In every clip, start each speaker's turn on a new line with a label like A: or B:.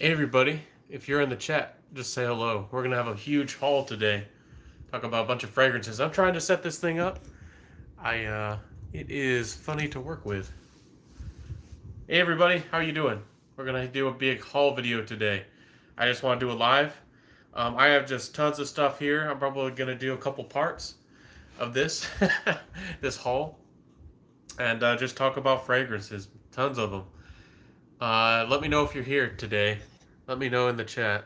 A: Hey everybody, if you're in the chat, just say hello. We're gonna have a huge haul today. Talk about a bunch of fragrances. I'm trying to set this thing up. It is funny to work with. Hey everybody, how you doing? We're gonna do a big haul video today. I just want to do a live. I have just tons of stuff here. I'm probably gonna do a couple parts of this, this haul, and just talk about fragrances. Tons of them. Let me know if you're here today. Let me know in the chat.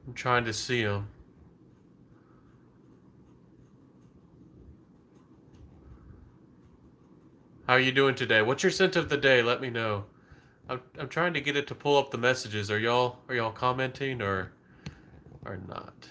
A: I'm trying to see them. How are you doing today? What's your scent of the day? Let me know. I'm trying to get it to pull up the messages. Are y'all commenting or not?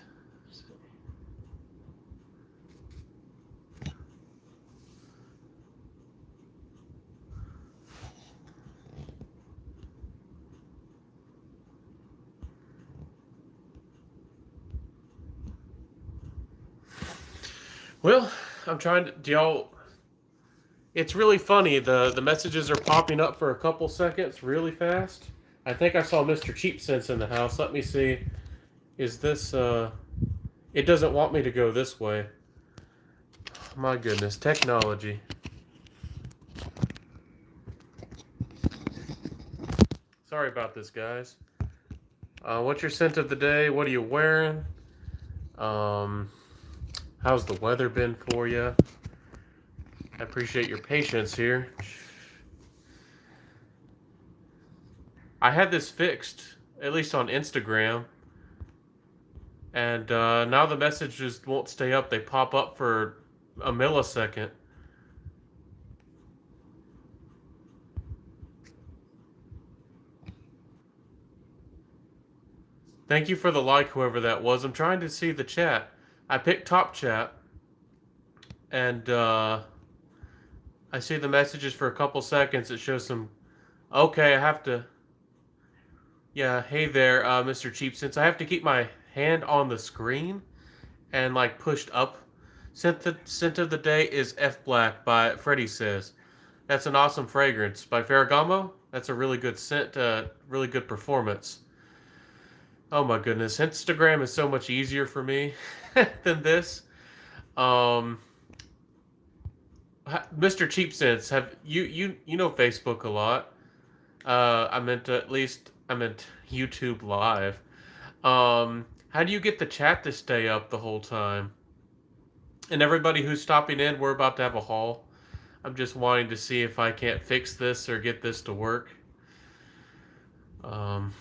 A: Well, I'm trying to. Do y'all? It's really funny. The messages are popping up for a couple seconds, really fast. I think I saw Mr. Cheap Sense in the house. Let me see. Is this? It doesn't want me to go this way. My goodness, technology. Sorry about this, guys. What's your scent of the day? What are you wearing? Um, how's the weather been for you? I appreciate your patience here. I had this fixed, at least on Instagram, and now the messages won't stay up. They pop up for a millisecond. Thank you for the like, whoever that was. I'm trying to see the chat. I picked top chat, and I see the messages for a couple seconds. It shows some. Okay, I have to. Yeah, hey there, Mr. Cheap. Since I have to keep my hand on the screen and like pushed up. Scent of the day is F Black by Freddy Says. That's an awesome fragrance by Ferragamo. That's a really good scent, really good performance. Oh my goodness, Instagram is so much easier for me than this. Um, Mr. Cheap Sense, have you know Facebook a lot? I meant YouTube Live. How do you get the chat to stay up the whole time? And everybody who's stopping in, we're about to have a haul. I'm just wanting to see if I can't fix this or get this to work. Um,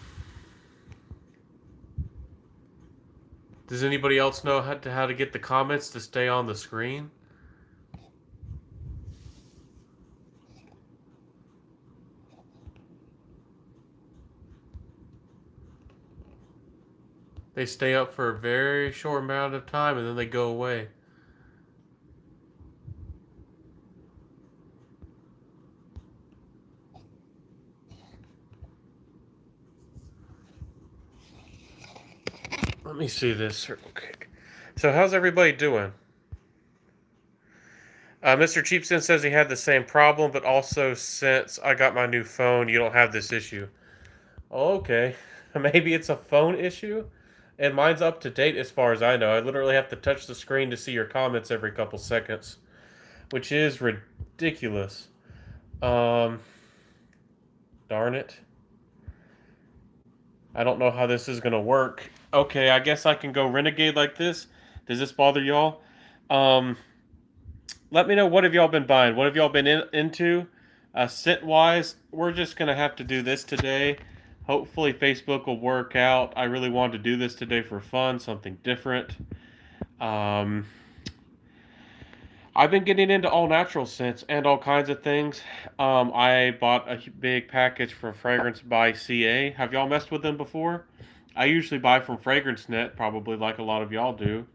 A: does anybody else know how to get the comments to stay on the screen? They stay up for a very short amount of time and then they go away. Let me see this real quick. So how's everybody doing? Mr. Cheapson says he had the same problem, but also since I got my new phone, you don't have this issue. Oh, okay. Maybe it's a phone issue? And mine's up to date as far as I know. I literally have to touch the screen to see your comments every couple seconds, which is ridiculous. Darn it. I don't know how this is going to work. Okay, I guess I can go renegade like this. Does this bother y'all? Let me know, what have y'all been buying? What have y'all been into? Scent wise, we're just going to have to do this today. Hopefully Facebook will work out. I really wanted to do this today for fun, something different. I've been getting into all natural scents and all kinds of things. I bought a big package from Fragrance by CA. Have y'all messed with them before? I usually buy from Fragrance Net, probably like a lot of y'all do.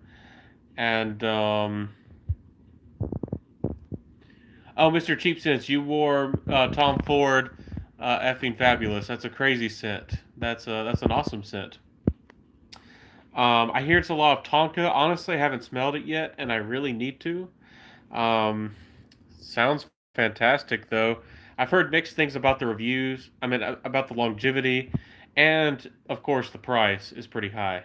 A: And oh, Mr. Cheap Sense, you wore Tom Ford effing fabulous. That's a crazy scent. That's an awesome scent. I hear it's a lot of Tonka. Honestly, I haven't smelled it yet, and I really need to. Um, Sounds fantastic, though. I've heard mixed things about the reviews. I mean, about the longevity, and of course, the price is pretty high.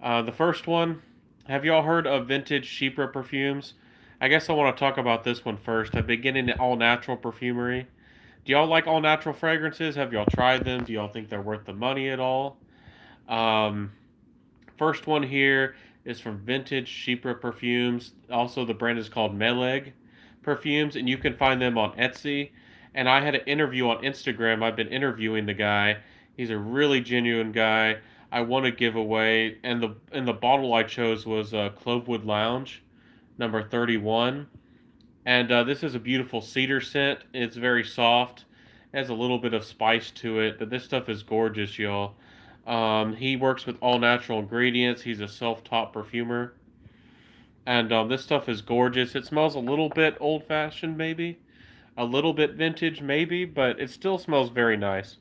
A: The first one, have y'all heard of vintage Chypre perfumes? I guess I want to talk about this one first. I've been getting into all natural perfumery. Do y'all like all natural fragrances? Have y'all tried them? Do y'all think they're worth the money at all? Um, First one here is from Vintage Chypre Perfumes. Also, the brand is called Meleg Perfumes, and you can find them on Etsy. And I had an interview on Instagram. I've been interviewing the guy. He's a really genuine guy. I want to give away, and the bottle I chose was Clovewood Lounge, number 31. And this is a beautiful cedar scent. It's very soft. It has a little bit of spice to it, but this stuff is gorgeous, y'all. He works with all natural ingredients. He's a self-taught perfumer, and this stuff is gorgeous. It smells a little bit old-fashioned, maybe a little bit vintage, maybe, but it still smells very nice.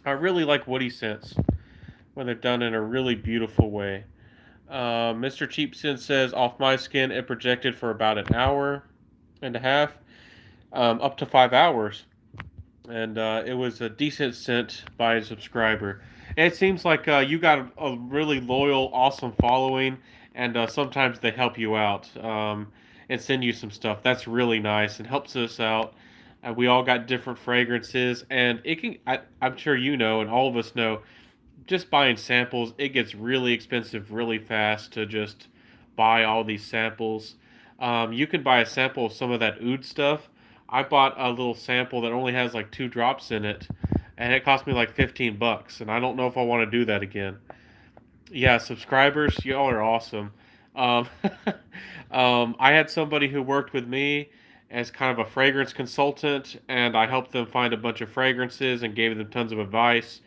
A: I really like woody scents when they're done in a really beautiful way. Mr. Cheapson says, "Off my skin, it projected for about an hour and a half, up to 5 hours." And it was a decent scent by a subscriber. And it seems like you got a really loyal, awesome following, and sometimes they help you out and send you some stuff. That's really nice and helps us out. We all got different fragrances, and it can. I'm sure you know, and all of us know, just buying samples, it gets really expensive really fast to just buy all these samples. You can buy a sample of some of that oud stuff. I bought a little sample that only has like 2 drops in it, and it cost me like $15, and I don't know if I want to do that again. Yeah, subscribers, y'all are awesome. Um, I had somebody who worked with me as kind of a fragrance consultant, and I helped them find a bunch of fragrances and gave them tons of advice.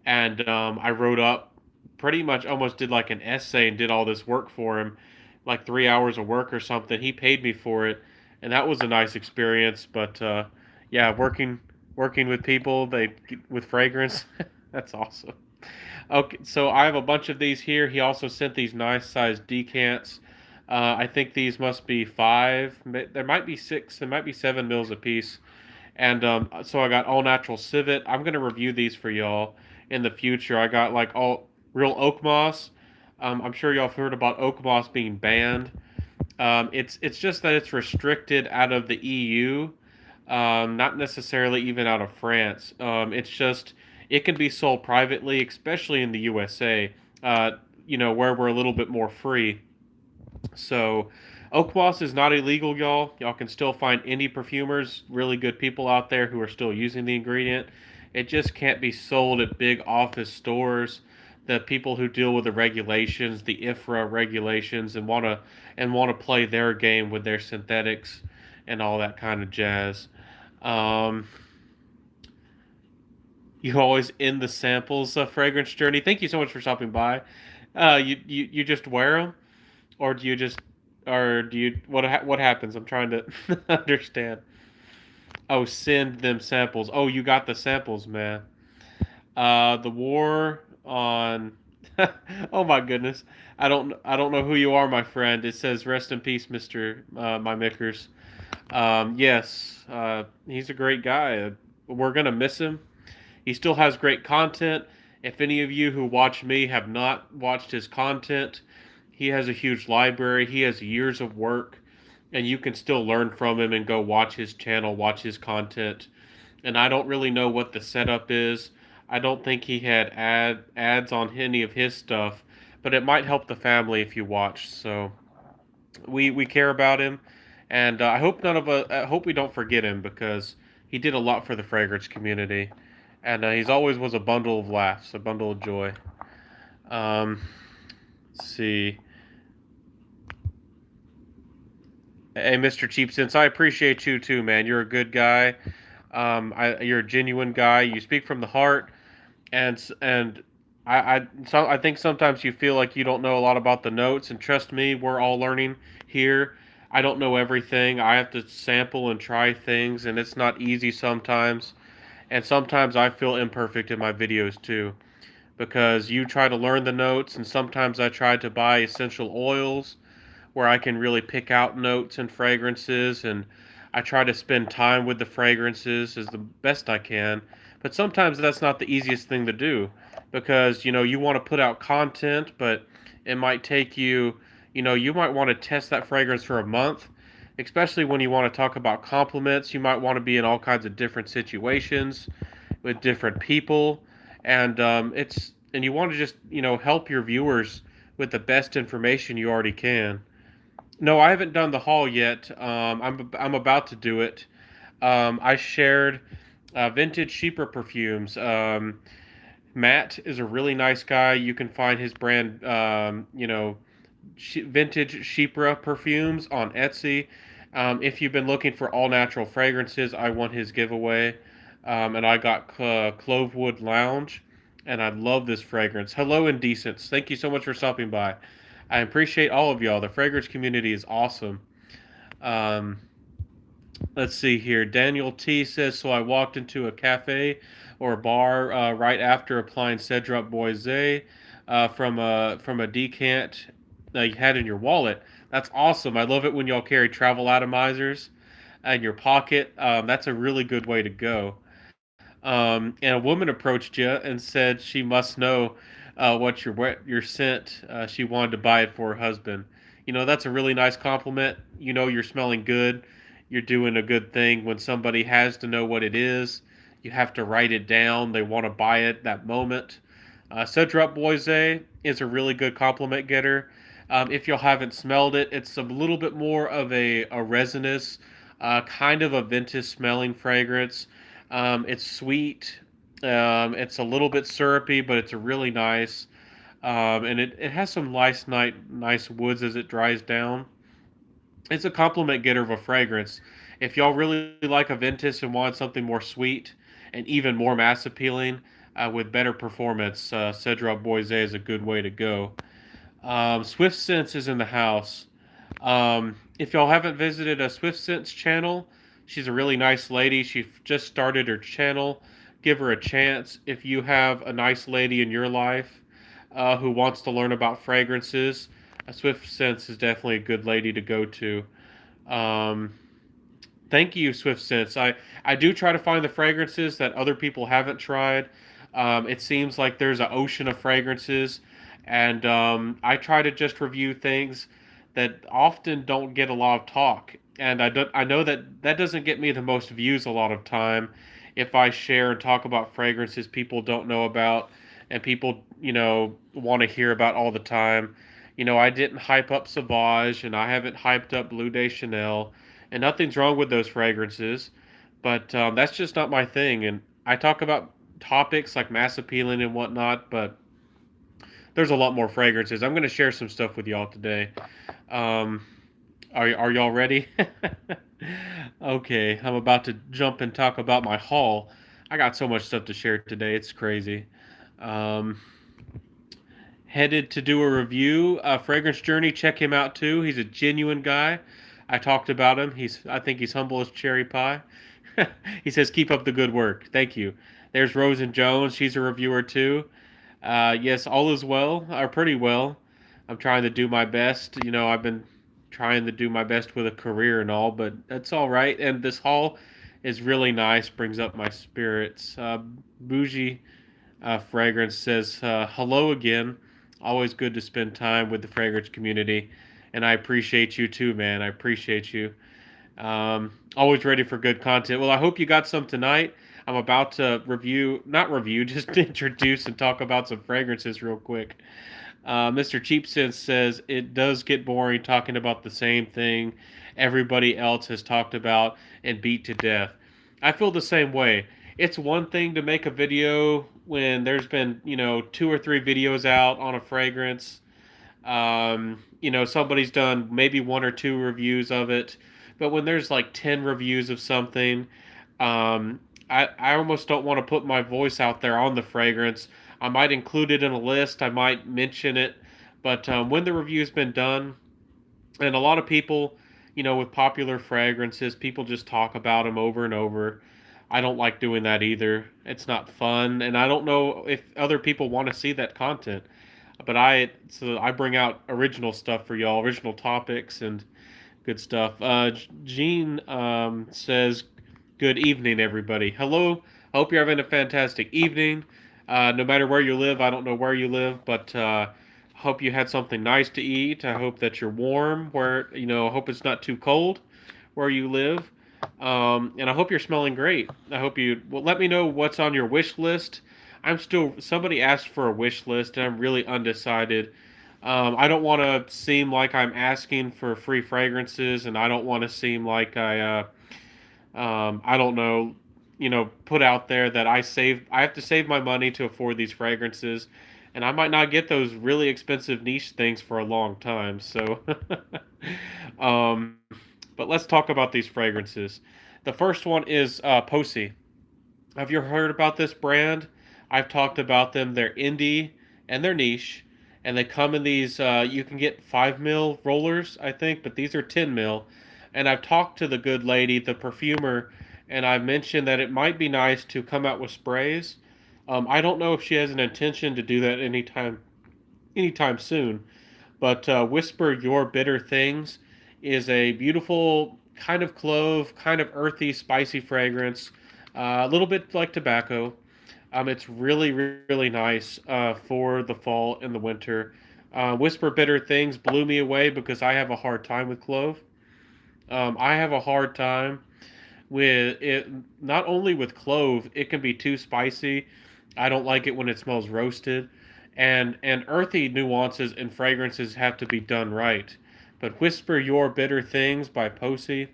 A: And I wrote up pretty much almost did like an essay and did all this work for him, like 3 hours of work or something. He paid me for it, and that was a nice experience. But yeah, working with people they with fragrance, that's awesome. Okay, so I have a bunch of these here. He also sent these nice sized decants. I think these must be five. There might be six. There might be 7 mils a piece. And so I got all natural civet. I'm gonna review these for y'all in the future. I got like all real oak moss. I'm sure y'all have heard about oak moss being banned. It's just that it's restricted out of the EU, not necessarily even out of France. It's just it can be sold privately, especially in the USA. Uh, where we're a little bit more free. So, oak moss is not illegal, y'all. Y'all can still find indie perfumers, really good people out there who are still using the ingredient. It just can't be sold at big office stores. The people who deal with the regulations, the IFRA regulations, and want to play their game with their synthetics and all that kind of jazz. Um, you always end the samples fragrance journey. Thank you so much for stopping by. You just wear them, or do you just or do you what happens? I'm trying to understand. Oh, send them samples. Oh, you got the samples, man. The war on. Oh my goodness. I don't know who you are, my friend. It says rest in peace, Mister My Mickers. Yes, he's a great guy. We're gonna miss him. He still has great content. If any of you who watch me have not watched his content, he has a huge library. He has years of work, and you can still learn from him and go watch his channel, watch his content. And I don't really know what the setup is. I don't think he had ads on any of his stuff, but it might help the family if you watch. So we care about him, and I hope none of us. I hope we don't forget him because he did a lot for the fragrance community, and he's always was a bundle of laughs, a bundle of joy. Um, let's see. Hey, Mr. Cheap Sense, I appreciate you too, man. You're a good guy. You're a genuine guy. You speak from the heart, and I think sometimes you feel like you don't know a lot about the notes. And trust me, we're all learning here. I don't know everything. I have to sample and try things, and it's not easy sometimes. And sometimes I feel imperfect in my videos too, because you try to learn the notes, and sometimes I try to buy essential oils where I can really pick out notes and fragrances, and I try to spend time with the fragrances as the best I can. But sometimes that's not the easiest thing to do because you want to put out content, but it might take you, you might want to test that fragrance for a month, especially when you want to talk about compliments. You might want to be in all kinds of different situations with different people, and you want to just help your viewers with the best information you already can. No, I haven't done the haul yet. I'm about to do it. I shared vintage Sheeper perfumes. Matt is a really nice guy. You can find his brand, vintage Sheepra perfumes on Etsy. If you've been looking for all natural fragrances, I won his giveaway, and I got Clovewood Lounge, and I love this fragrance. Hello, Indecents. Thank you so much for stopping by. I appreciate all of y'all. The fragrance community is awesome. Um, let's see here. Daniel T says, so I walked into a cafe or a bar right after applying Cedroc Boise from a decant you had in your wallet. That's awesome. I love it when y'all carry travel atomizers in your pocket. That's a really good way to go. And a woman approached you and said she must know what your scent. She wanted to buy it for her husband. That's a really nice compliment. You're smelling good. You're doing a good thing. When somebody has to know what it is, you have to write it down. They want to buy it that moment. Cedroc Boise is a really good compliment getter. If you haven't smelled it, it's a little bit more of a resinous, kind of a vintage smelling fragrance. It's sweet. It's a little bit syrupy, but it's a really nice. And it has some nice woods as it dries down. It's a compliment getter of a fragrance. If y'all really like a Ventus and want something more sweet and even more mass appealing with better performance, Cedroc Boise is a good way to go. Swift Sense is in the house. If y'all haven't visited a Swift Sense channel, she's a really nice lady. She just started her channel. Give her a chance. If you have a nice lady in your life who wants to learn about fragrances, a Swift Sense is definitely a good lady to go to. Um, Thank you, Swift Sense. I do try to find the fragrances that other people haven't tried. It seems like there's an ocean of fragrances, and I try to just review things that often don't get a lot of talk. And I know that that doesn't get me the most views a lot of time if I share and talk about fragrances people don't know about and people, want to hear about all the time. I didn't hype up Sauvage and I haven't hyped up Bleu de Chanel, and nothing's wrong with those fragrances, but that's just not my thing. And I talk about topics like mass appealing and whatnot, but there's a lot more fragrances. I'm going to share some stuff with y'all today. Um, are y'all ready? Okay, I'm about to jump and talk about my haul. I got so much stuff to share today. It's crazy. Um, Headed to do a review. Fragrance Journey, check him out too. He's a genuine guy. I talked about him. I think he's humble as cherry pie. He says, "Keep up the good work." Thank you. There's Rosen Jones. She's a reviewer too. Yes, all is well, or pretty well. I'm trying to do my best. I've been trying to do my best with a career and all, but that's all right. And this haul is really nice. Brings up my spirits. Bougie Fragrance says, "Hello again. Always good to spend time with the fragrance community, and I appreciate you too, man. I appreciate you. Always ready for good content. Well, I hope you got some tonight. I'm about to not review, just introduce and talk about some fragrances real quick. Mr. Cheap Sense says it does get boring talking about the same thing everybody else has talked about and beat to death. I feel the same way. It's one thing to make a video when there's been, two or three videos out on a fragrance. Somebody's done maybe one or two reviews of it, but when there's like 10 reviews of something, I almost don't want to put my voice out there on the fragrance. I might include it in a list, I might mention it, but when the review's been done, and a lot of people, with popular fragrances, people just talk about them over and over. I don't like doing that either. It's not fun, and I don't know if other people want to see that content. But I bring out original stuff for y'all, original topics and good stuff. Gene says, "Good evening, everybody. Hello. I hope you're having a fantastic evening. No matter where you live, I don't know where you live, but hope you had something nice to eat. I hope that you're warm. I hope it's not too cold where you live. And I hope you're smelling great. I hope you well, let me know what's on your wish list. Somebody asked for a wish list, and I'm really undecided. I don't want to seem like I'm asking for free fragrances, and I don't want to seem like I don't know, put out there that I have to save my money to afford these fragrances, and I might not get those really expensive niche things for a long time. So, um, but let's talk about these fragrances. The first one is Posey. Have you heard about this brand? I've talked about them. They're indie and they're niche, and they come in these. You can get 5 ml rollers, I think, but these are 10 ml. And I've talked to the good lady, the perfumer, and I mentioned that it might be nice to come out with sprays. I don't know if she has an intention to do that anytime soon, but Whisper Your Bitter Things is a beautiful kind of clove, kind of earthy, spicy fragrance, a little bit like tobacco. It's really, really nice for the fall and the winter. Whisper Bitter Things blew me away because I have a hard time with clove. I have a hard time with it, not only with clove, it can be too spicy. I don't like it when it smells roasted. And earthy nuances and fragrances have to be done right. But Whisper Your Bitter Things by Posey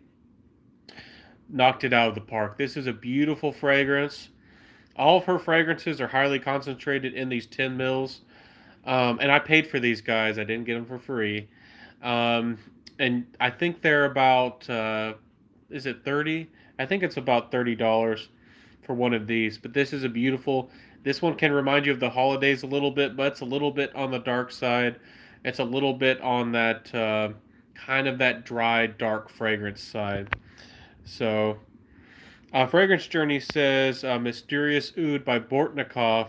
A: knocked it out of the park. This is a beautiful fragrance. All of her fragrances are highly concentrated in these 10 mils. And I paid for these guys. I didn't get them for free. Um, and I think they're about, is it 30? I think it's about $30 for one of these. But this is a beautiful, this one can remind you of the holidays a little bit, but it's a little bit on the dark side. It's a little bit on that kind of that dry, dark fragrance side. So Fragrance Journey says Mysterious Oud by Bortnikov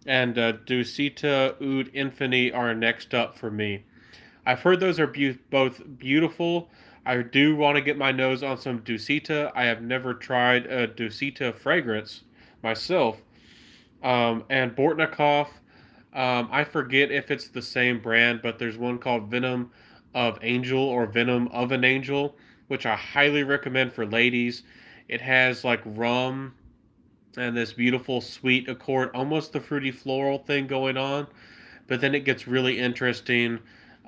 A: and Dusita Oud Infini are next up for me. I've heard those are both beautiful. I do want to get my nose on some Dusita. I have never tried a Dusita fragrance myself. And Bortnikov, I forget if it's the same brand, but there's one called Venom of Angel or Venom of an Angel, which I highly recommend for ladies. It has like rum and this beautiful sweet accord, almost the fruity floral thing going on. But then it gets really interesting,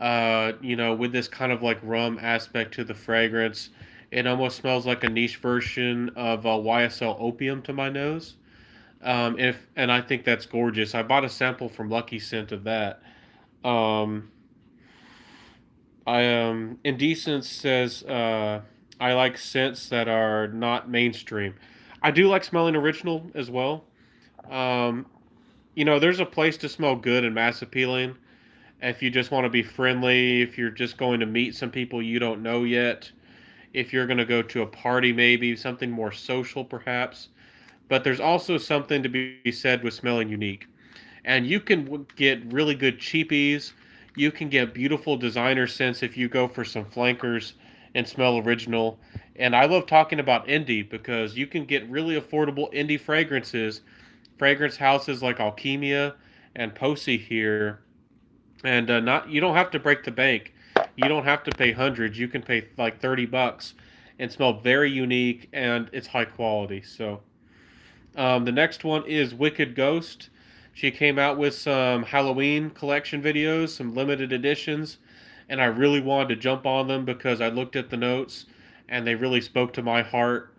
A: with this kind of like rum aspect to the fragrance. It almost smells like a niche version of YSL Opium to my nose. If and I think that's gorgeous. I bought a sample from Lucky Scent of that. Um, Indecent says I like scents that are not mainstream. I do like smelling original as well. Um, there's a place to smell good and mass appealing. If you just want to be friendly, if you're just going to meet some people you don't know yet, if you're going to go to a party, maybe something more social, perhaps. But there's also something to be said with smelling unique. And you can get really good cheapies. You can get beautiful designer scents if you go for some flankers and smell original. And I love talking about indie because you can get really affordable indie fragrances, fragrance houses like Alchemia and Posey here, and not you don't have to break the bank. You don't have to pay hundreds. You can pay like $30 and smell very unique and it's high quality. So the next one is Wicked Ghost. She came out with some Halloween collection videos, some limited editions, and I really wanted to jump on them because I looked at the notes and they really spoke to my heart.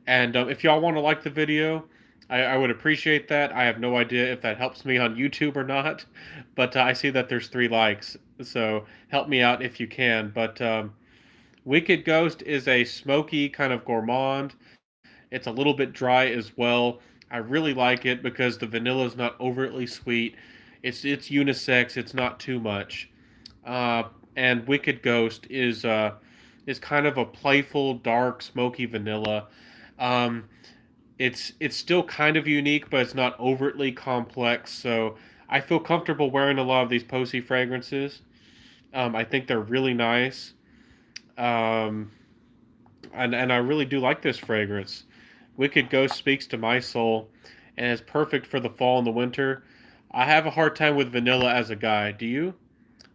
A: And if y'all want to like the video, I would appreciate that. I have no idea if that helps me on YouTube or not, but I see that there's 3 likes, so help me out if you can. But Wicked Ghost is a smoky kind of gourmand. It's a little bit dry as well. I really like it because the vanilla is not overtly sweet. It's unisex. It's not too much. Uh, and Wicked Ghost is kind of a playful, dark, smoky vanilla. Um, it's still kind of unique, but it's not overtly complex. So I feel comfortable wearing a lot of these Posey fragrances. I think they're really nice. Um, and I really do like this fragrance. Wicked Ghost speaks to my soul, and is perfect for the fall and the winter. I have a hard time with vanilla as a guy. Do you?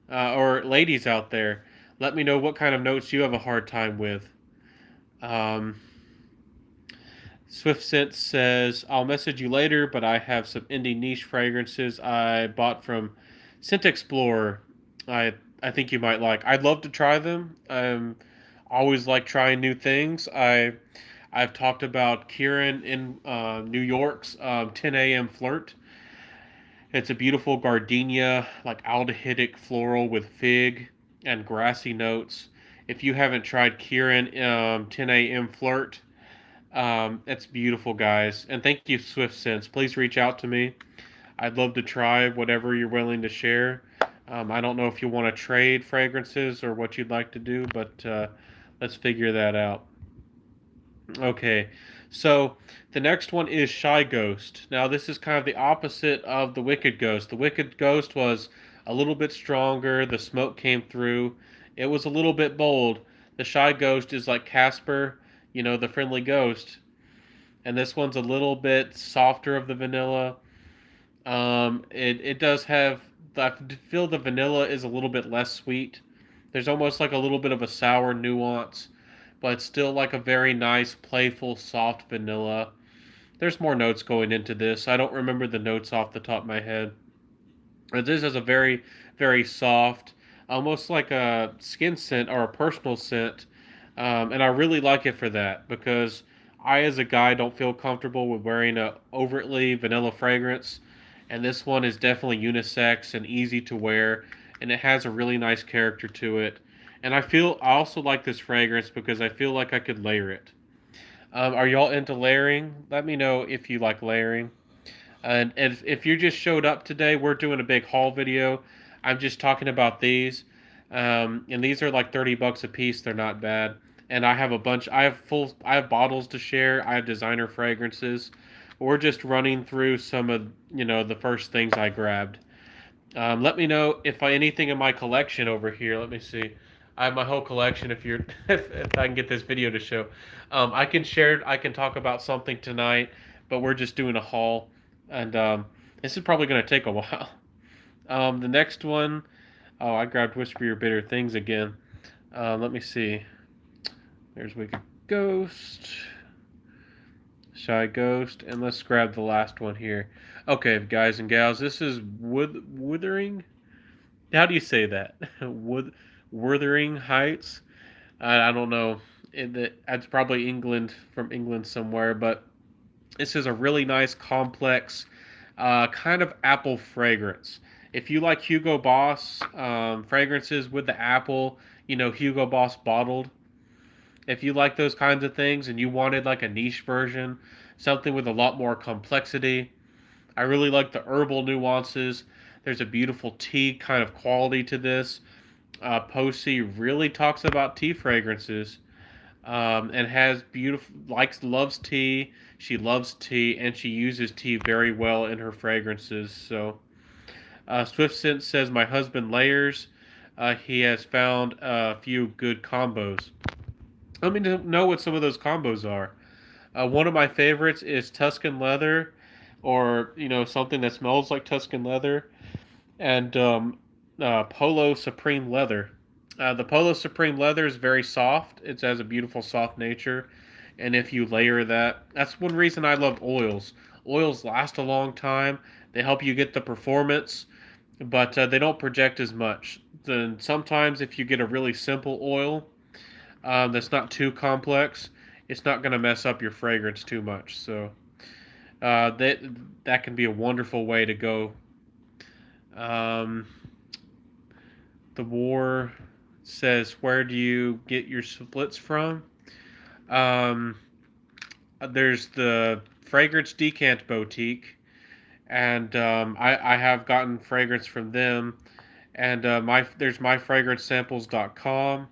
A: Or ladies out there, let me know what kind of notes you have a hard time with. Um, Swift Scent says, I'll message you later, but I have some indie niche fragrances I bought from Scent Explorer. I I think you might like. I'd love to try them. Always like trying new things. I've talked about Kieran in New York's 10 a.m. Flirt. It's a beautiful gardenia, like aldehydic floral with fig and grassy notes. If you haven't tried Kieran 10 a.m. Flirt, it's beautiful, guys. And thank you, Swift Sense. Please reach out to me. I'd love to try whatever you're willing to share. I don't know if you want to trade fragrances or what you'd like to do, but let's figure that out. Okay, so the next one is Shy Ghost. Now, this is kind of the opposite of the Wicked Ghost. The Wicked Ghost was a little bit stronger, the smoke came through, it was a little bit bold. The Shy Ghost is like Casper, the friendly ghost. And this one's a little bit softer of the vanilla. It does have, I feel the vanilla is a little bit less sweet. There's almost like a little bit of a sour nuance, but it's still like a very nice, playful, soft vanilla. There's more notes going into this. I don't remember the notes off the top of my head. But this is a very, very soft, almost like a skin scent or a personal scent. And I really like it for that because I, as a guy, don't feel comfortable with wearing a overtly vanilla fragrance. And this one is definitely unisex and easy to wear, and it has a really nice character to it. And I also like this fragrance because I feel like I could layer it. Are y'all into layering? Let me know if you like layering. And if you just showed up today, we're doing a big haul video. I'm just talking about these. And these are like 30 bucks a piece. They're not bad. And I have a bunch. I have bottles to share. I have designer fragrances. We're just running through some of the first things I grabbed. Let me know if anything in my collection over here. Let me see. I have my whole collection. If you're, if I can get this video to show, I can share. I can talk about something tonight, but we're just doing a haul, and this is probably going to take a while. The next one, oh, I grabbed Whisper Your Bitter Things again. Let me see. There's Wicked Ghost, Shy Ghost, and let's grab the last one here. Okay, guys and gals, this is Wuthering. How do you say that? Wuthering Heights. I don't know. It's probably England, from England somewhere, but this is a really nice, complex, kind of apple fragrance. If you like Hugo Boss fragrances with the apple, Hugo Boss bottled. If you like those kinds of things and you wanted like a niche version, something with a lot more complexity, I really like the herbal nuances. There's a beautiful tea kind of quality to this. Posey really talks about tea fragrances, and has loves tea. She loves tea, and she uses tea very well in her fragrances. So, Swift Scent says, my husband layers. He has found a few good combos. Let me know what some of those combos are. One of my favorites is Tuscan leather, or something that smells like Tuscan leather, and Polo Supreme leather. The Polo Supreme leather is very soft. It has a beautiful soft nature, and if you layer that, that's one reason I love oils. Oils last a long time. They help you get the performance, but they don't project as much. Then sometimes if you get a really simple oil that's not too complex, it's not going to mess up your fragrance too much. So that can be a wonderful way to go. Um, the War says, where do you get your splits from? Um, there's the Fragrance Decant Boutique, and I have gotten fragrance from them. And there's myfragrancesamples.com.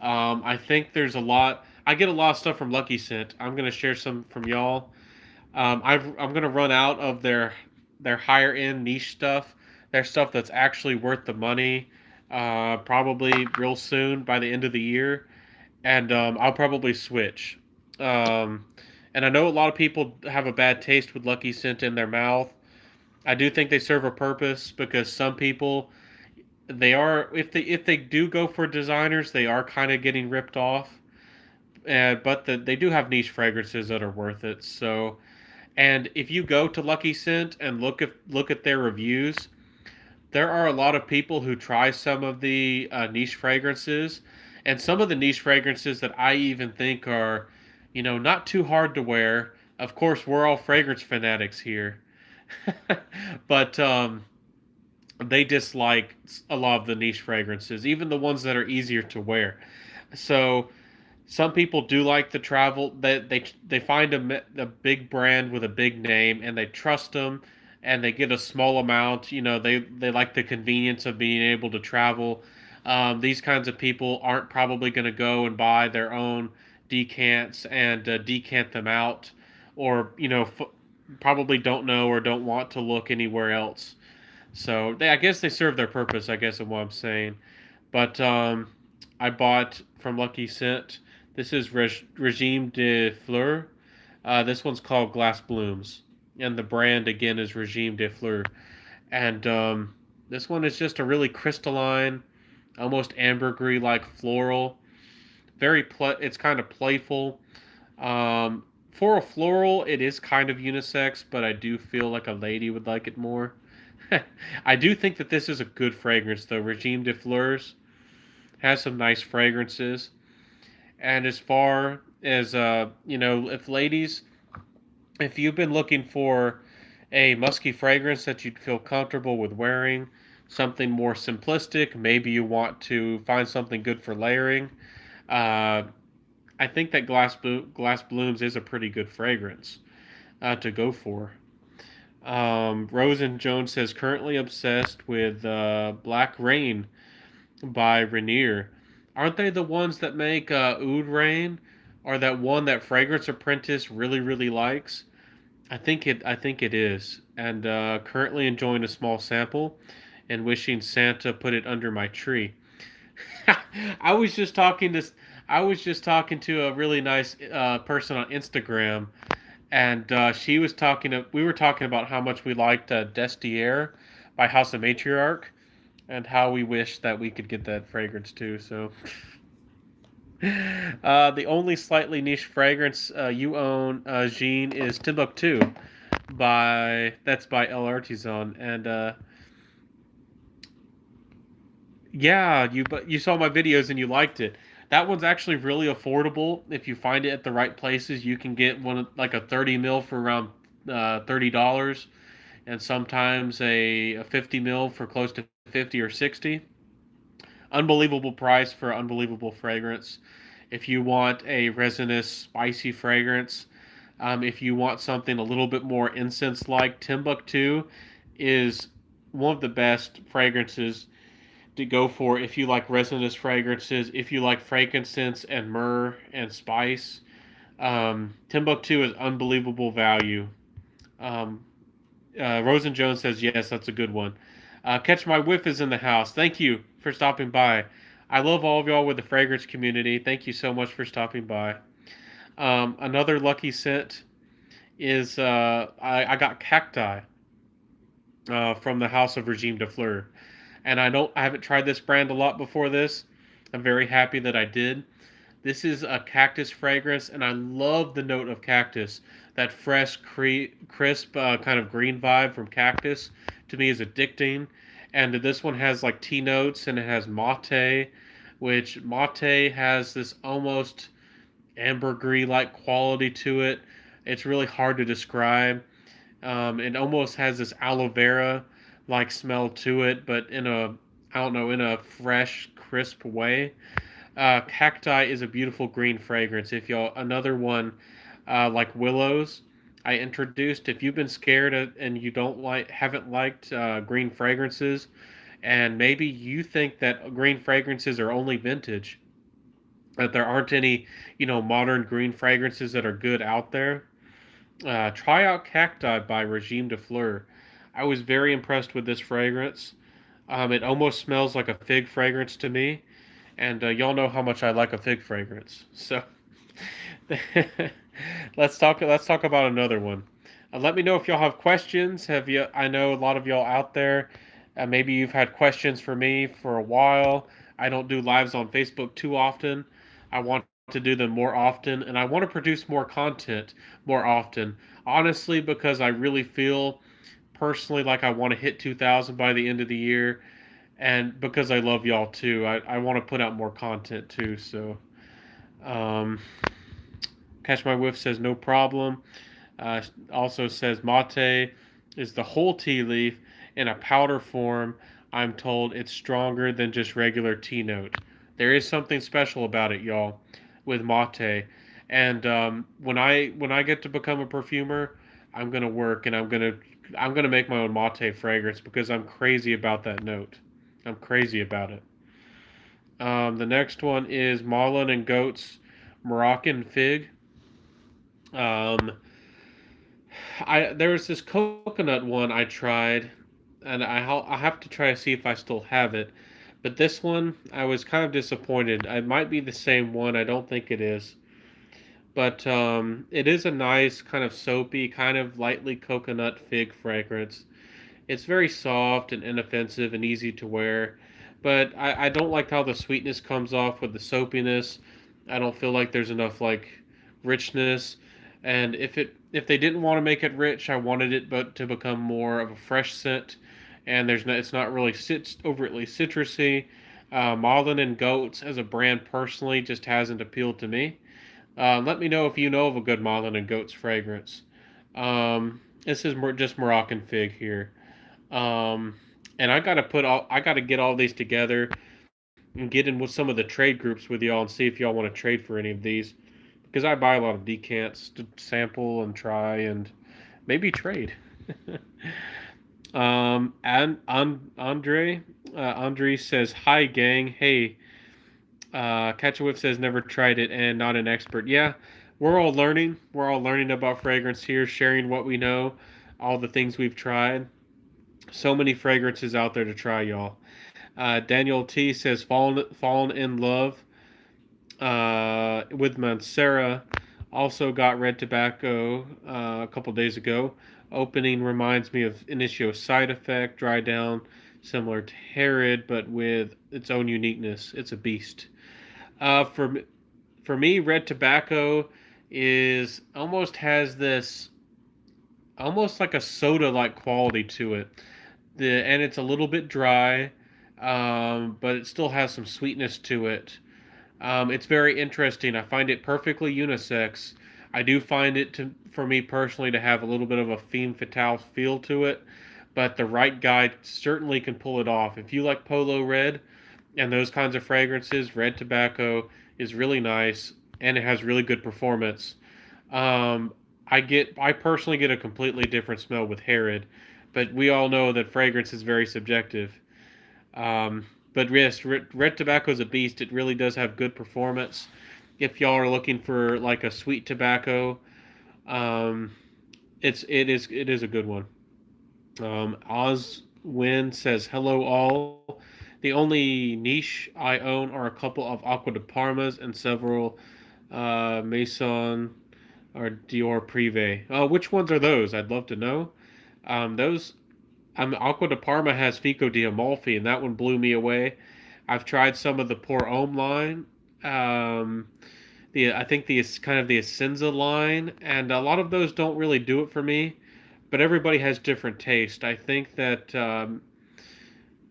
A: I think there's a lot. I get a lot of stuff from Lucky Scent. I'm gonna share some from y'all. I'm gonna run out of their higher end niche stuff, their stuff that's actually worth the money, probably real soon by the end of the year, and I'll probably switch. Um, and I know a lot of people have a bad taste with Lucky Scent in their mouth. I do think they serve a purpose because some people they are if they do go for designers, they are kind of getting ripped off. But they do have niche fragrances that are worth it. So, and if you go to Lucky Scent and look at their reviews, there are a lot of people who try some of the niche fragrances, and some of the niche fragrances that I even think are, not too hard to wear. Of course, we're all fragrance fanatics here, but they dislike a lot of the niche fragrances, even the ones that are easier to wear. So some people do like the travel. They find a big brand with a big name and they trust them, and they get a small amount. They like the convenience of being able to travel. These kinds of people aren't probably going to go and buy their own decants and decant them out, or probably don't know or don't want to look anywhere else. So I guess they serve their purpose. I guess is what I'm saying. But I bought from Lucky Scent. This is Regime de Fleur. This one's called Glass Blooms, and the brand again is Regime de Fleur. And this one is just a really crystalline, almost ambergris like floral. It's kind of playful. For a floral, it is kind of unisex, but I do feel like a lady would like it more. I do think that this is a good fragrance, though. Regime de Fleurs has some nice fragrances. And as far as, if you've been looking for a musky fragrance that you'd feel comfortable with wearing, something more simplistic, maybe you want to find something good for layering, uh, I think that Glass Blooms is a pretty good fragrance to go for. Rose and Jones says currently obsessed with Black Rain by Rainier. Aren't they the ones that make Oud Rain, or that one that Fragrance Apprentice really really likes? I think it is, and currently enjoying a small sample, and wishing Santa put it under my tree. I was just talking to I was just talking to a really nice person on Instagram, and we were talking about how much we liked Destier by House of Matriarch, and how we wish that we could get that fragrance too. So, the only slightly niche fragrance you own, Jean, is Timbuktu by El Artisan, and yeah, you saw my videos and you liked it. That one's actually really affordable. If you find it at the right places, you can get one like a 30 mil for around $30, and sometimes a 50 mil for close to 50 or 60. Unbelievable price for unbelievable fragrance. If you want a resinous, spicy fragrance, if you want something a little bit more incense like, Timbuktu is one of the best fragrances to go for if you like resinous fragrances, if you like frankincense and myrrh and spice. Timbuktu is unbelievable value. Um, Rosen Jones says, yes, that's a good one. Catch My Whiff is in the house. Thank you for stopping by. I love all of y'all with the fragrance community. Thank you so much for stopping by. Another lucky scent is I got Cacti from the House of Regime de Fleur, and I haven't tried this brand a lot before this. I'm very happy that I did. This is a cactus fragrance, and I love the note of cactus. That fresh, crisp, kind of green vibe from cactus to me is addicting. And this one has like tea notes, and it has mate, which mate has this almost ambergris like quality to it. It's really hard to describe. It almost has this aloe vera like smell to it, but I don't know, in a fresh, crisp way. Cacti is a beautiful green fragrance. If y'all another one like willows, I introduced. If you've been scared and you haven't liked green fragrances, and maybe you think that green fragrances are only vintage, that there aren't any modern green fragrances that are good out there. Try out Cacti by Regime de Fleur. I was very impressed with this fragrance. It almost smells like a fig fragrance to me, and y'all know how much I like a fig fragrance. So let's talk about another one. Let me know if y'all have questions. Have you? I know a lot of y'all out there. Maybe you've had questions for me for a while. I don't do lives on Facebook too often. I want to do them more often, and I want to produce more content more often. Honestly, because I really feel personally like I want to hit 2,000 by the end of the year, and because I love y'all too. I want to put out more content too. So, um, Catch My Whiff says no problem. Also says mate is the whole tea leaf in a powder form. I'm told it's stronger than just regular tea note. There is something special about it, y'all, with mate. And when I get to become a perfumer, I'm gonna work and I'm gonna make my own mate fragrance because I'm crazy about that note. I'm crazy about it. The next one is Marlin and Goat's Moroccan Fig. Um, there was this coconut one I tried, and I have to try to see if I still have it. But this one, I was kind of disappointed. It might be the same one. I don't think it is. But it is a nice kind of soapy, kind of lightly coconut fig fragrance. It's very soft and inoffensive and easy to wear. But I don't like how the sweetness comes off with the soapiness. I don't feel like there's enough like richness. And if they didn't want to make it rich, I wanted it but to become more of a fresh scent. And it's not really overtly citrusy. Marlin and Goats as a brand personally just hasn't appealed to me. Let me know if you know of a good Marlin and Goats fragrance. This is just Moroccan Fig here. Um, and I gotta get all these together and get in with some of the trade groups with y'all and see if y'all want to trade for any of these because I buy a lot of decants to sample and try and maybe trade. Andre says hi gang. Hey, Catch a Whiff says never tried it and not an expert. Yeah, we're all learning. We're all learning about fragrance here, sharing what we know, all the things we've tried. So many fragrances out there to try, y'all. Daniel T says fallen in love with Mancera. Also got red tobacco a couple days ago. Opening reminds me of Initio Side Effect, Dry Down, similar to Herod, but with its own uniqueness. It's a beast. Uh, for for me, red tobacco is almost has this almost like a soda like quality to it. And it's a little bit dry, but it still has some sweetness to it. It's very interesting. I find it perfectly unisex. I do find it for me personally to have a little bit of a femme fatale feel to it, but the right guy certainly can pull it off. If you like Polo Red and those kinds of fragrances, red tobacco is really nice and it has really good performance. Um, I personally get a completely different smell with Herod, but we all know that fragrance is very subjective. Um, but yes, red tobacco is a beast. It really does have good performance. If y'all are looking for like a sweet tobacco, um, it is a good one. Oswin says hello all. The only niche I own are a couple of Aqua de Parmas and several Maison or Dior Privé. Which ones are those? I'd love to know. Those Aqua de Parma has Fico di Amalfi, and that one blew me away. I've tried some of the Pour Homme line. Um, I think the kind of the Essenza line, and a lot of those don't really do it for me. But everybody has different taste. I think that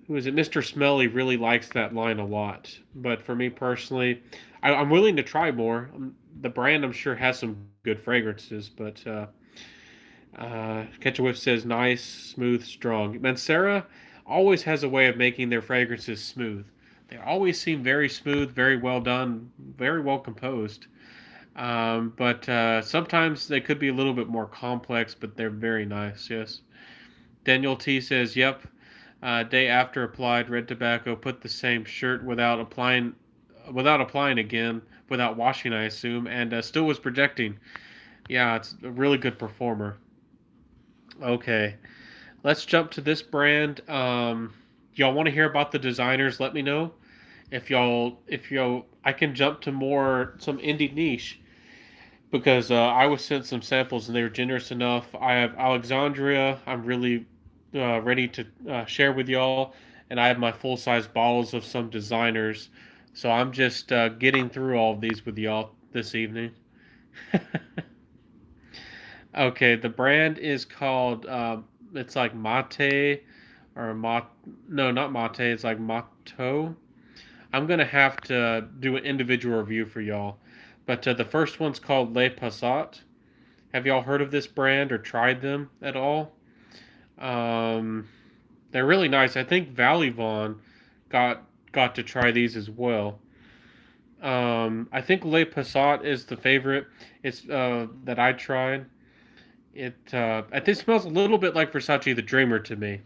A: who is it? Mr. Smelly really likes that line a lot. But for me personally, I'm willing to try more. The brand I'm sure has some good fragrances, but Catch a Whiff says nice, smooth, strong. Mancera always has a way of making their fragrances smooth. They always seem very smooth, very well done, very well composed. But sometimes they could be a little bit more complex, but they're very nice. Yes. Daniel T says, "Yep." Day after applied red tobacco, put the same shirt without applying again, without washing, I assume, and still was projecting. Yeah, it's a really good performer. Okay. Let's jump to this brand. Y'all want to hear about the designers? Let me know. If y'all, I can jump to more some indie niche because I was sent some samples and they were generous enough. I have Alexandria. I'm really ready to share with y'all, and I have my full size bottles of some designers. So I'm just getting through all of these with y'all this evening. Okay, the brand is called it's like Mate or Mat. No, not Mate. It's like Mato. I'm gonna have to do an individual review for y'all, but the first one's called Le Passat. Have y'all heard of this brand or tried them at all? Um, they're really nice. I think Valley Vaughn got got to try these as well. I think Le Passat is the favorite. It's that I tried. I think it smells a little bit like Versace the Dreamer to me,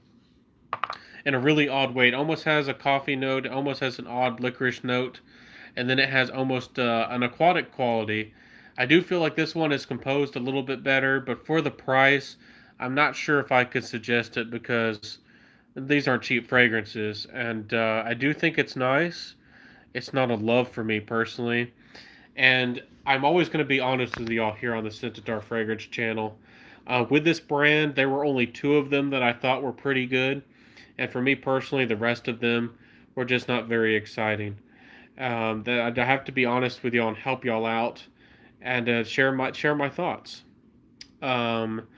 A: in a really odd way. It almost has a coffee note. It almost has an odd licorice note, and then it has almost an aquatic quality. I do feel like this one is composed a little bit better, but for the price, I'm not sure if I could suggest it because these aren't cheap fragrances, and I do think it's nice. It's not a love for me personally, and I'm always going to be honest with y'all here on the Scented Fragrance channel. With this brand, there were only two of them that I thought were pretty good, and for me personally, the rest of them were just not very exciting. That I have to be honest with y'all and help y'all out, and share my thoughts. Um,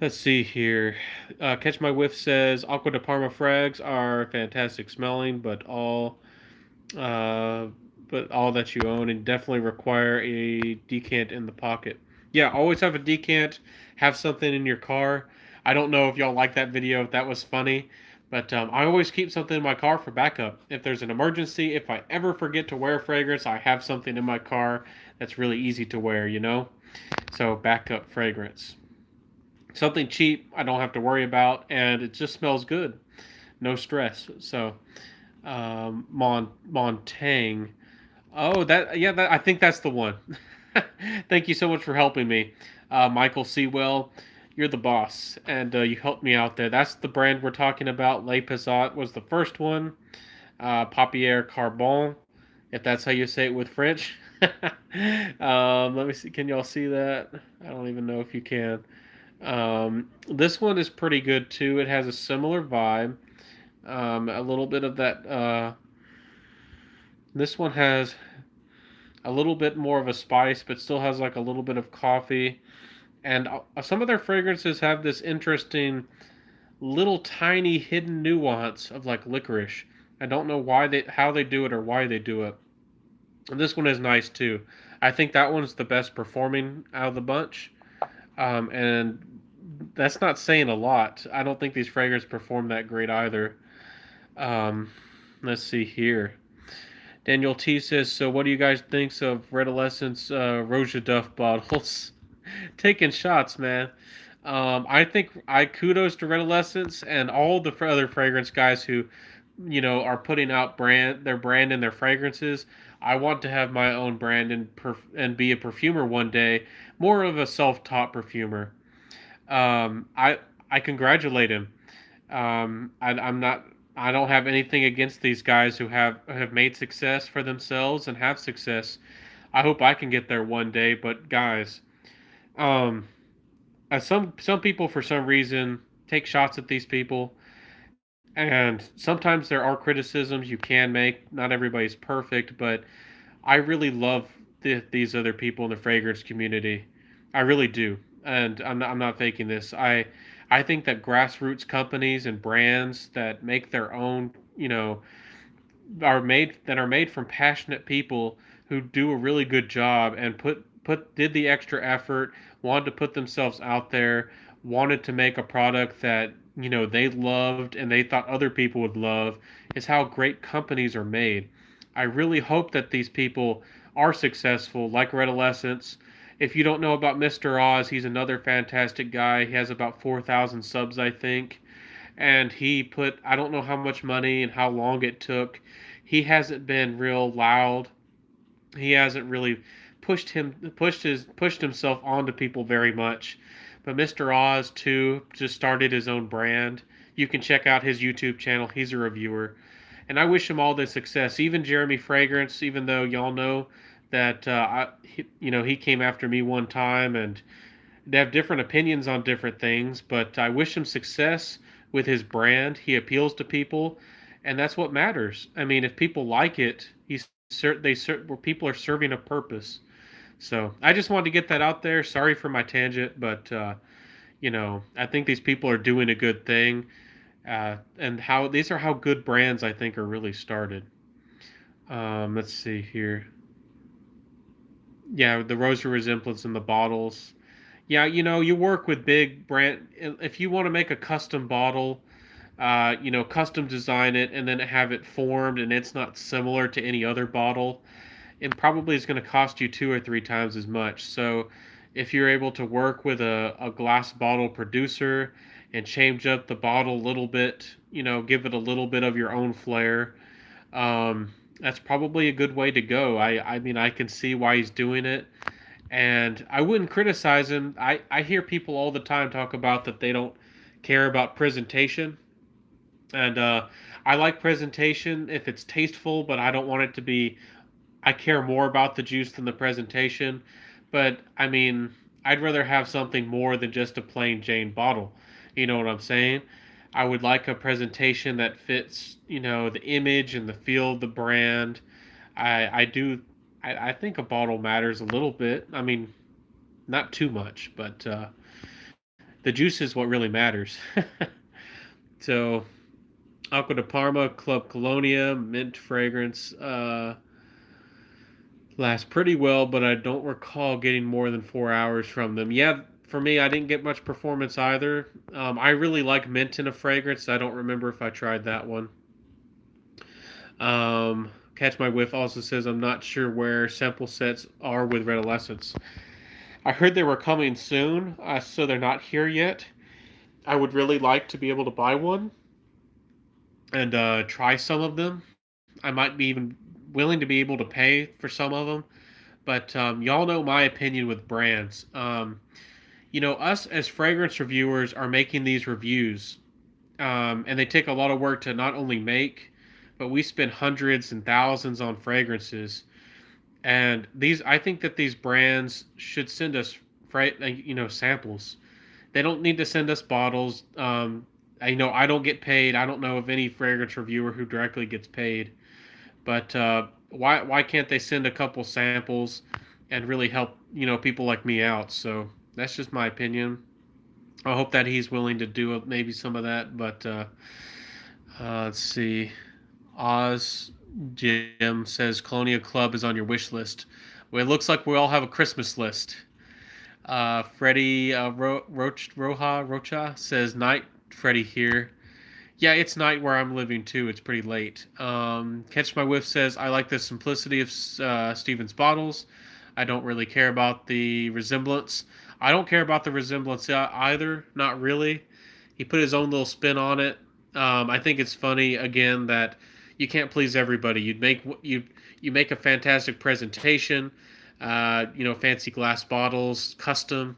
A: let's see here. Catch My Whiff says Aqua de Parma frags are fantastic smelling, uh, but all that you own and definitely require a decant in the pocket. Yeah, always have a decant. Have something in your car. I don't know if y'all like that video. If that was funny. But I always keep something in my car for backup. If there's an emergency, if I ever forget to wear fragrance, I have something in my car that's really easy to wear, you know? So, backup fragrance. Something cheap, I don't have to worry about, and it just smells good. No stress. So, Montang. Oh, I think that's the one. Thank you so much for helping me, Michael Sewell. You're the boss, and you helped me out there. That's the brand we're talking about. Le Passat was the first one. Papier Carbon, if that's how you say it with French. Let me see. Can y'all see that? I don't even know if you can. This one is pretty good too. It has a similar vibe. A little bit of that. This one has a little bit more of a spice, but still has like a little bit of coffee. And some of their fragrances have this interesting little tiny hidden nuance of like licorice. I don't know how they do it or why they do it. And this one is nice too. I think that one's the best performing out of the bunch. And that's not saying a lot. I don't think these fragrances perform that great either. Um, let's see here. Daniel T says, so what do you guys think of Redolescence Roja Duff bottles? Taking shots, man. I think I kudos to Redolescence and all the other fragrance guys who, are putting out their brand and their fragrances. I want to have my own brand and be a perfumer one day, more of a self-taught perfumer. I congratulate him. I'm not. I don't have anything against these guys who have made success for themselves and have success. I hope I can get there one day. But guys, um, some people for some reason take shots at these people, and sometimes there are criticisms you can make. Not everybody's perfect, but I really love these other people in the fragrance community. I really do, and I'm not faking this. I think that grassroots companies and brands that make their own, are made from passionate people who do a really good job and did the extra effort, wanted to put themselves out there, wanted to make a product that they loved and they thought other people would love, is how great companies are made. I really hope that these people are successful, like Redolescence. If you don't know about Mr. Oz, he's another fantastic guy. He has about 4,000 subs, I think. And he put, I don't know how much money and how long it took. He hasn't been real loud. He hasn't really pushed himself onto people very much. But Mr. Oz too just started his own brand. You can check out his YouTube channel. He's a reviewer, and I wish him all the success. Even Jeremy Fragrance, even though y'all know that he came after me one time, and they have different opinions on different things. But I wish him success with his brand. He appeals to people, and that's what matters. I mean, if people like it, where people are serving a purpose. So I just wanted to get that out there. Sorry for my tangent, but I think these people are doing a good thing, and how these are how good brands I think are really started. Let's see here. Yeah, the rosary resemblance in the bottles. Yeah, you work with big brand. If you want to make a custom bottle, custom design it and then have it formed, and it's not similar to any other bottle, it probably is going to cost you 2 or 3 times as much. So if you're able to work with a glass bottle producer and change up the bottle a little bit, give it a little bit of your own flair, that's probably a good way to go. I mean, I can see why he's doing it, and I wouldn't criticize him. I hear people all the time talk about that they don't care about presentation, and I like presentation if it's tasteful, but I don't want it to be. I care more about the juice than the presentation, but I mean, I'd rather have something more than just a plain Jane bottle. You know what I'm saying? I would like a presentation that fits, the image and the feel of the brand. I do. I think a bottle matters a little bit. I mean, not too much, but the juice is what really matters. So, Aqua de Parma, Club Colonia, mint fragrance. Last pretty well, but I don't recall getting more than 4 hours from them. Yeah, for me, I didn't get much performance either. I really like mint in a fragrance. I don't remember if I tried that one. Catch My Whiff also says, I'm not sure where sample sets are with Redolescence. I heard they were coming soon, so they're not here yet. I would really like to be able to buy one and try some of them. I might be even willing to be able to pay for some of them. But y'all know my opinion with brands. Us as fragrance reviewers are making these reviews, and they take a lot of work to not only make, but we spend hundreds and thousands on fragrances. And I think that these brands should send us, samples. They don't need to send us bottles. I don't get paid. I don't know of any fragrance reviewer who directly gets paid. But why can't they send a couple samples and really help people like me out? So that's just my opinion. I hope that he's willing to do maybe some of that. But let's see. Oz Jim says Colonia Club is on your wish list. Well, it looks like we all have a Christmas list. Freddie Rocha says night. Freddie here. Yeah, it's night where I'm living too. It's pretty late. Catch My Whiff says, I like the simplicity of Stevens bottles. I don't really care about the resemblance. I don't care about the resemblance either. Not really. He put his own little spin on it. I think it's funny again that you can't please everybody. You make a fantastic presentation. Fancy glass bottles, custom,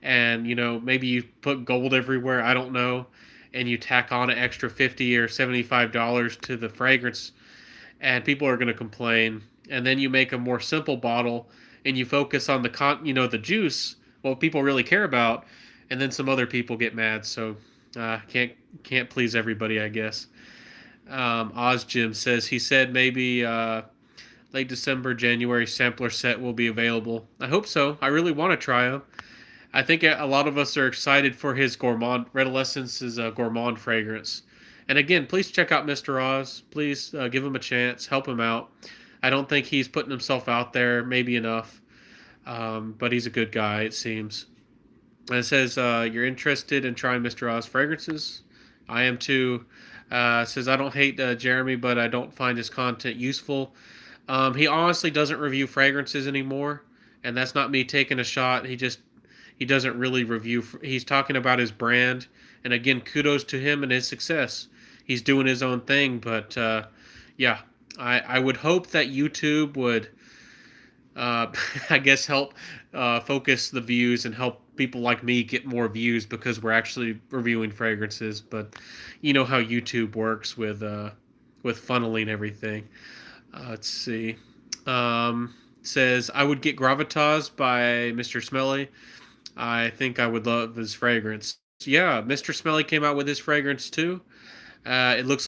A: and maybe you put gold everywhere. I don't know, and you tack on an extra $50 or $75 to the fragrance, and people are going to complain. And then you make a more simple bottle, and you focus on the juice, what people really care about, and then some other people get mad. So can't please everybody, I guess. Oz Jim says he said maybe late December, January sampler set will be available. I hope so. I really want to try them. I think a lot of us are excited for his gourmand. Redolescence is a gourmand fragrance. And again, please check out Mr. Oz. Please give him a chance. Help him out. I don't think he's putting himself out there maybe enough. But he's a good guy, it seems. And it says, you're interested in trying Mr. Oz fragrances? I am too. Says, I don't hate Jeremy, but I don't find his content useful. He honestly doesn't review fragrances anymore. And that's not me taking a shot. He doesn't really review. He's talking about his brand. And again, kudos to him and his success. He's doing his own thing. But yeah, I would hope that YouTube would, I guess, help focus the views and help people like me get more views because we're actually reviewing fragrances. But you know how YouTube works with funneling everything. Let's see. Says I would get Gravitas by Mr. Smelly. I think I would love his fragrance. Yeah, Mr. Smelly came out with his fragrance too. It looks